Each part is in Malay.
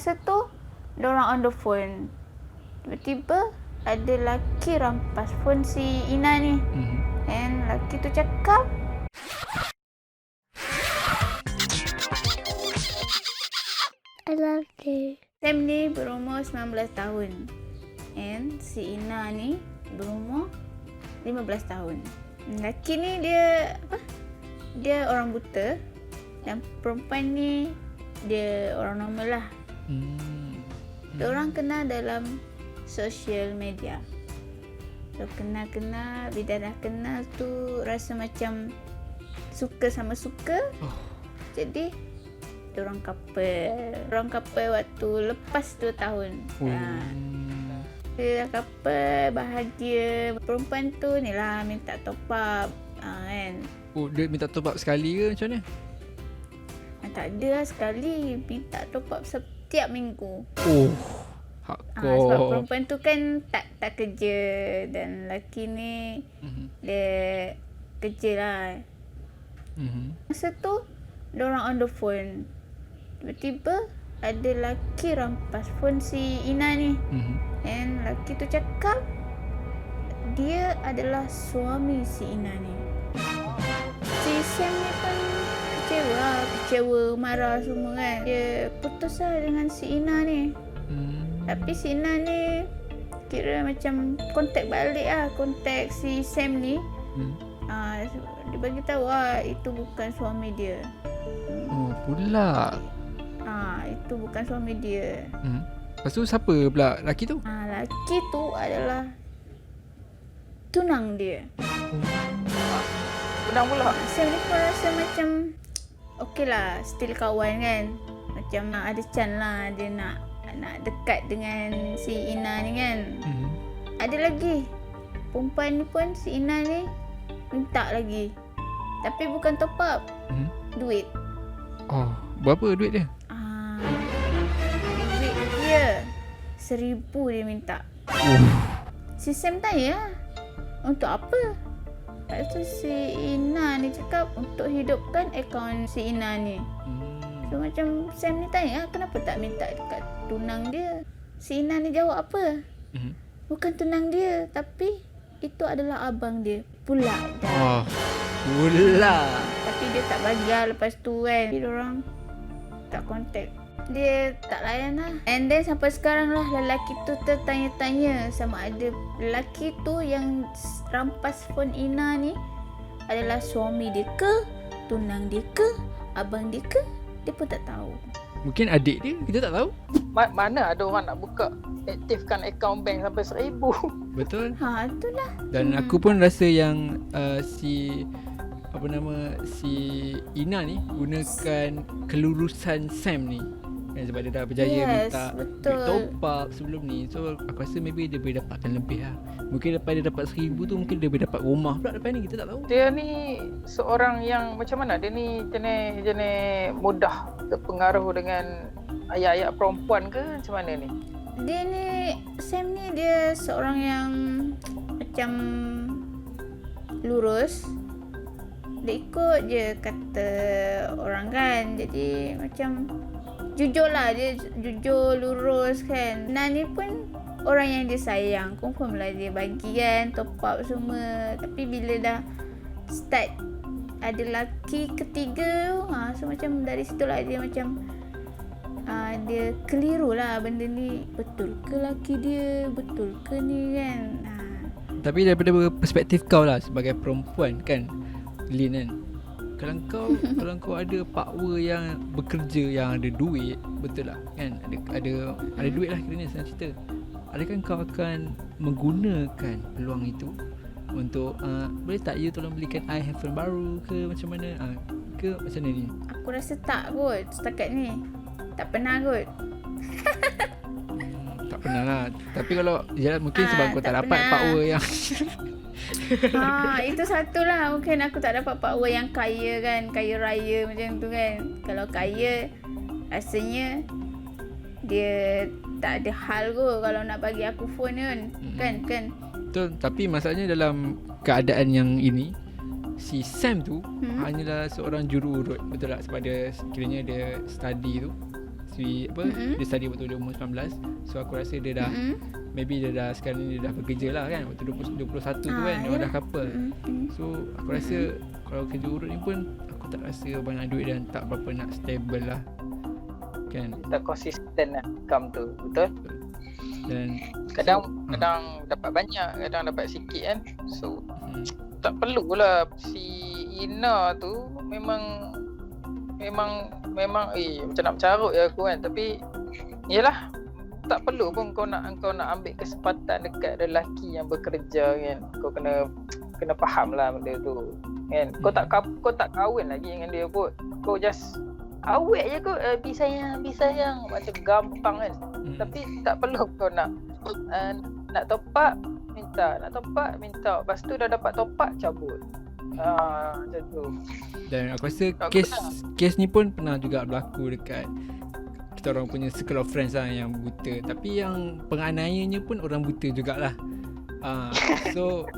Masa tu, diorang on the phone. Tiba-tiba ada lelaki rampas phone si Ina ni. And lelaki tu cakap, I love you. Sam ni berumur 19 tahun. And si Ina ni berumur 15 tahun. Lelaki ni dia orang buta. Dan perempuan ni dia orang normal lah. Diorang kenal dalam social media. So kenal-kenal, bila dah kenal tu rasa macam suka sama suka. Jadi diorang couple. Diorang couple waktu lepas 2 tahun. Dia dah couple, bahagia. Perempuan tu ni lah minta top up kan. Dia minta top up sekali ke macam mana? Tak ada lah, sekali minta top up setiap minggu. Hardcore. Sebab perempuan tu kan tak kerja. Dan lelaki ni dia kerja lah. Masa tu diorang on the phone. Tiba-tiba ada lelaki rampas phone si Ina ni. And lelaki tu cakap dia adalah suami si Ina ni. Si Sam ni pun kecewa, marah semua kan. Dia putus lah dengan si Ina ni. Tapi si Ina ni kira macam kontak balik lah. Kontak si Sam ni. Dia bagi tahu itu bukan suami dia. Pula. Itu bukan suami dia. Lepas tu siapa pula lelaki tu? Lelaki tu adalah tunang dia. Tunang pula. Sam ni pun rasa macam okey lah, still kawan kan. Macam ada chance lah dia nak dekat dengan si Ina ni kan. Ada lagi perempuan ni pun, si Ina ni minta lagi. Tapi bukan top up, duit. Berapa duit dia? Duit dia 1,000 dia minta. Si Sam tanya, untuk apa? Lepas tu si Ina ni cakap untuk hidupkan akaun si Ina ni. So macam Sam ni tanya, kenapa tak minta dekat tunang dia? Si Ina ni jawab apa? Bukan tunang dia, tapi itu adalah abang dia. Pula dah. Pula. Tapi dia tak bagi lah lepas tu kan. Dia orang tak kontak. Dia tak layan lah. And then sampai sekarang lah lelaki tu tertanya-tanya sama ada lelaki tu yang rampas phone Ina ni adalah suami dia ke, tunang dia ke, abang dia ke. Dia pun tak tahu. Mungkin adik dia, kita tak tahu. Mana ada orang nak buka, aktifkan akaun bank sampai 1,000. Betul. Itulah. Dan aku pun rasa yang si Ina ni gunakan kelurusan Sam ni. Sebab dia dah berjaya minta duit top up sebelum ni. So aku rasa maybe dia boleh dapatkan lebih lah. Mungkin lepas dia dapat 1,000 tu, mungkin dia boleh dapat rumah pula lepas ni, kita tak tahu. Dia ni seorang yang macam mana? Dia ni jenis mudah terpengaruh dengan ayat-ayat perempuan ke macam mana ni? Dia ni, Sam ni dia seorang yang macam lurus. Dia ikut je kata orang kan. Jadi macam jujur lah, dia jujur, lurus kan. Nani pun orang yang dia sayang, confirm lah dia bagi kan, top up semua. Tapi bila dah start ada lelaki ketiga tu, so macam dari situlah dia macam dia keliru lah benda ni. Betul ke lelaki dia, betul ke ni kan. Tapi daripada perspektif kau lah sebagai perempuan kan, Lin kan, kalau kau ada power yang bekerja, yang ada duit, betul lah kan, ada duit lah kiranya, senang cerita, adakah kau akan menggunakan peluang itu untuk boleh tak you tolong belikan I handphone baru ke macam mana, ke macam mana ni? Aku rasa tak kot setakat ni. Tak pernah kot. Tak pernah lah. Tapi kalau mungkin sebab kau tak dapat power yang itu satulah. Mungkin aku tak dapat power yang kaya kan, kaya raya macam tu kan. Kalau kaya, rasanya dia tak ada hal kot kalau nak bagi aku phone kan. Betul. Tapi masalahnya dalam keadaan yang ini, si Sam tu hanyalah seorang juru urut. Betul tak? Sebab dia kiranya dia study tu, dia study waktu dia umur 19. So aku rasa dia dah maybe dia dah sekarang ni dia dah bekerja lah kan. Waktu 21 tu kan dia orang dah couple. So aku rasa kalau kerja urut ni pun aku tak rasa banyak duit dan tak berapa nak stable lah kan. Tak konsisten lah income tu. Betul. Dan Kadang dapat banyak, kadang dapat sikit kan. So tak perlulah si Ina tu memang macam nak mencarut je aku kan. Tapi yelah, tak perlu pun kau nak ambil kesempatan dekat lelaki yang bekerja kan. Kau kena faham lah benda tu kan. Kau tak kahwin lagi dengan dia pun. Kau just awet je kau, bi sayang macam gampang kan. Tapi tak perlu kau nak top up minta, lepas tu dah dapat top up cabut. Macam tu. Dan aku rasa kes ni pun pernah juga berlaku dekat kita orang punya circle of friends lah yang buta. Tapi yang penganiayanya pun orang buta jugalah. So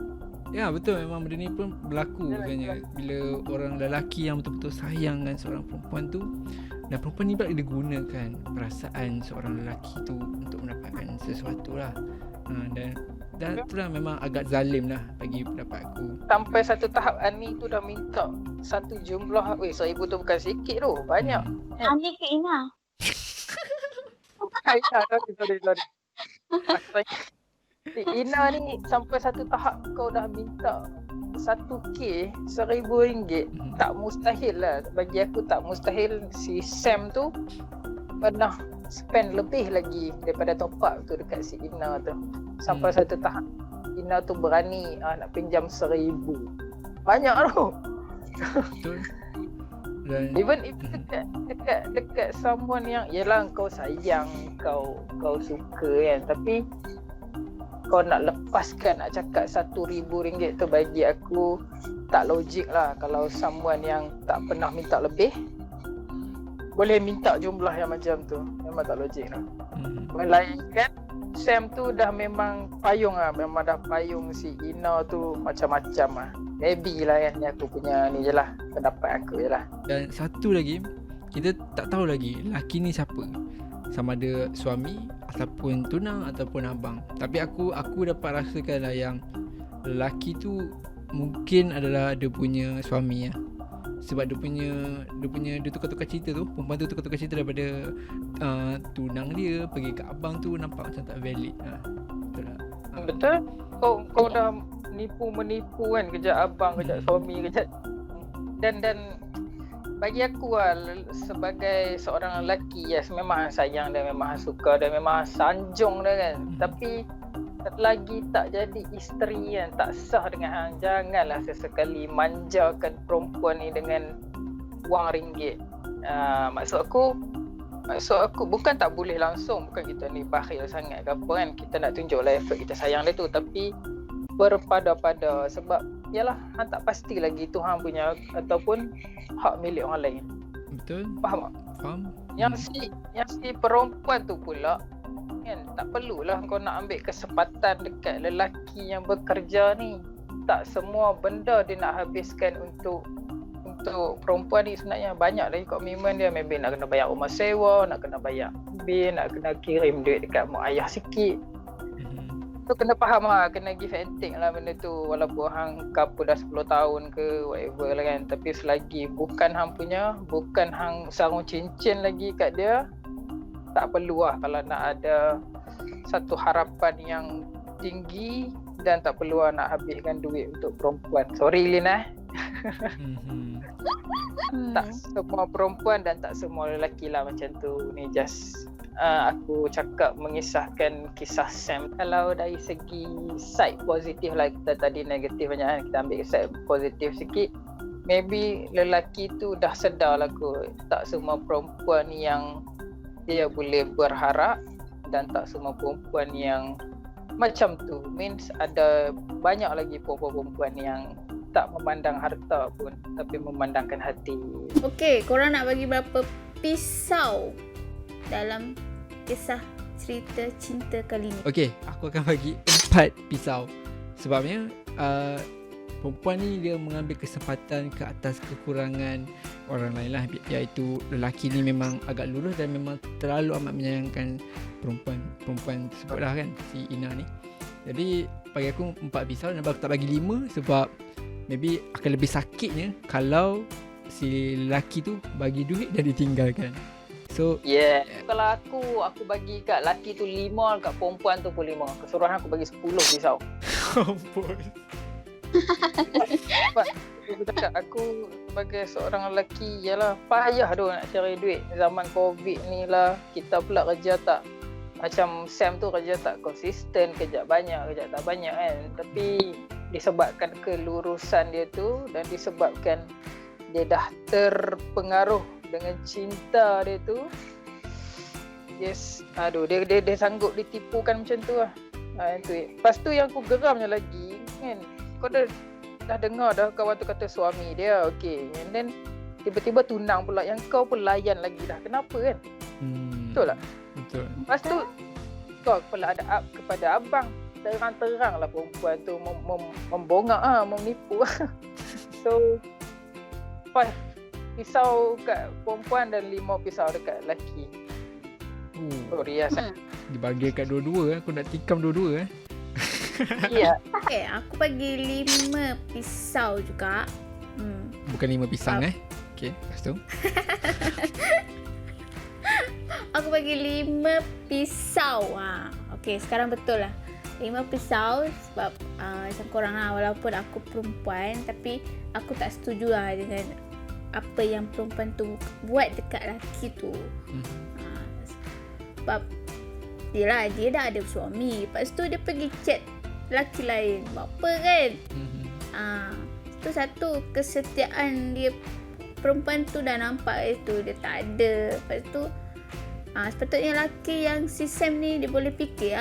ya betul, memang benda ni pun berlaku sebenarnya. Bila orang lelaki yang betul-betul sayang kan seorang perempuan tu, dan perempuan ni pula dia gunakan perasaan seorang lelaki tu untuk mendapatkan sesuatu lah. Dan itulah memang agak zalim lah bagi pendapat aku. Sampai satu tahap Ani tu dah minta satu jumlah. RM1,000 tu bukan sikit tu, banyak. Ani ke Ina? Ina ni sampai satu tahap kau dah minta 1K, RM1,000. Tak mustahil lah. Bagi aku tak mustahil. Si Sam tu pernah spend lebih lagi daripada top up tu dekat si Ina tu. Sampai satu tahap Ina tu berani nak pinjam RM1,000. Banyak tu. Betul. Dan Even dekat someone yang yelah kau sayang, kau suka kan, tapi kau nak lepaskan, nak cakap RM1,000 tu bagi aku tak logik lah. Kalau someone yang tak pernah minta lebih boleh minta jumlah yang macam tu, memang tak logik lah. Melainkan Sam tu dah memang payung lah, memang dah payung si Ina tu macam-macam lah. Maybe lah kan, ni aku punya ni je lah, pendapat aku je lah. Dan satu lagi, kita tak tahu lagi lelaki ni siapa, sama ada suami ataupun tunang ataupun abang. Tapi aku dapat rasakan lah yang lelaki tu mungkin adalah dia punya suami lah. Sebab dia tukar-tukar cerita tu, perempuan tu tukar-tukar cerita daripada tunang dia pergi ke abang tu, nampak macam tak valid. Betul tak? Betul. Kau dah menipu kan, kejap abang, kejap suami, kejap. Dan bagi aku lah, sebagai seorang lelaki, yes, memang sayang dan memang suka dan memang sanjung dia kan. Tapi lagi tak jadi isteri kan, tak sah dengan hang. Janganlah sesekali manjakan perempuan ni dengan wang ringgit. Maksud aku bukan tak boleh langsung, bukan kita ni bakhil sangat ke apa kan. Kita nak tunjuklah effort kita sayang dia tu, tapi berpada-pada. Sebab yalah, hang tak pasti lagi tu hang punya ataupun hak milik orang lain. Betul. Faham tak? Faham. Yang si perempuan tu pula kan, tak perlulah kau nak ambil kesempatan dekat lelaki yang bekerja ni. Tak semua benda dia nak habiskan untuk perempuan ni. Sebenarnya banyak lagi komitmen dia. Maybe nak kena bayar rumah sewa, nak kena bayar bil, nak kena kirim duit dekat mak ayah sikit. Tu kena faham lah, kena give and take lah benda tu. Walaupun hang couple dah 10 tahun ke whatever lah kan, tapi selagi bukan hang punya, bukan hang sarung cincin lagi kat dia, tak perlu lah kalau nak ada satu harapan yang tinggi. Dan tak perlu lah nak habiskan duit untuk perempuan. Sorry Lin Tak semua perempuan dan tak semua lelaki lah macam tu. Ni just aku cakap mengisahkan kisah Sam. Kalau dari segi side positif lah, kita tadi negatif banyak kan, kita ambil side positif sikit. Maybe lelaki tu dah sedar lah kot, tak semua perempuan yang dia boleh berharap, dan tak semua perempuan yang macam tu. Means ada banyak lagi perempuan yang tak memandang harta pun, tapi memandangkan hati. Okay, korang nak bagi berapa pisau dalam kisah cerita cinta kali ni? Okay, aku akan bagi 4 pisau. Sebabnya perempuan ni dia mengambil kesempatan ke atas kekurangan orang lain lah, iaitu lelaki ni memang agak lurus dan memang terlalu amat menyayangkan perempuan tersebut lah kan, si Ina ni. Jadi bagi aku 4 pisau, dan aku tak bagi 5 sebab maybe akan lebih sakitnya kalau si lelaki tu bagi duit dan ditinggalkan. So kalau aku bagi kat lelaki tu 5, kat perempuan tu pun 5. Keseluruhan aku bagi 10 pisau. Ampun. Sebab aku cakap, aku sebagai seorang lelaki, yalah payah tu nak cari duit zaman Covid ni lah. Kita pula kerja tak macam Sam tu, kerja tak konsisten, kejap banyak, kejap tak banyak kan. Tapi disebabkan kelurusan dia tu dan disebabkan dia dah terpengaruh dengan cinta dia tu, dia sanggup ditipukan macam tu lah. Lepas tu yang aku geramnya lagi kan, kau dah dengar dah kawan tu kata suami dia okey, and then tiba-tiba tunang pula, yang kau pun layan lagi dah. Kenapa kan? Betul tak? Betul. Lepas tu kau pula ada kepada abang, terang-terang lah perempuan tu membongak menipu. So 5 pisau kat perempuan dan 5 pisau dekat lelaki. Rias. Dibagi kat dua-dua, aku nak tikam dua-dua. Ya. Okay, aku bagi 5 pisau juga. Bukan 5 pisang Okay, lepas tu Aku bagi 5 pisau. Okay, sekarang betul lah 5 pisau sebab macam korang lah, walaupun aku perempuan tapi aku tak setuju lah dengan apa yang perempuan tu buat dekat lelaki tu. Sebab dia dah ada suami, lepas tu dia pergi chat lelaki lain, buat apa kan? Itu satu, kesetiaan dia, perempuan tu dah nampak itu dia tak ada. Lepas tu sepatutnya lelaki yang si Sam ni dia boleh fikir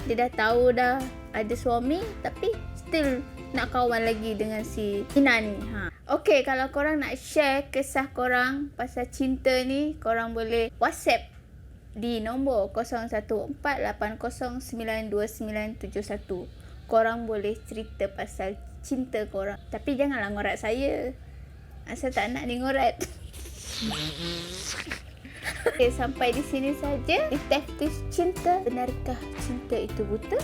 dia dah tahu dah ada suami tapi still nak kawan lagi dengan si Ina ni. Okay, kalau korang nak share kisah korang pasal cinta ni, korang boleh WhatsApp di nombor 0148092971. Korang boleh cerita pasal cinta korang, tapi janganlah ngorat saya. Saya tak nak ngorat. Okay, sampai di sini saja Detektif Cinta. Benarkah cinta itu buta?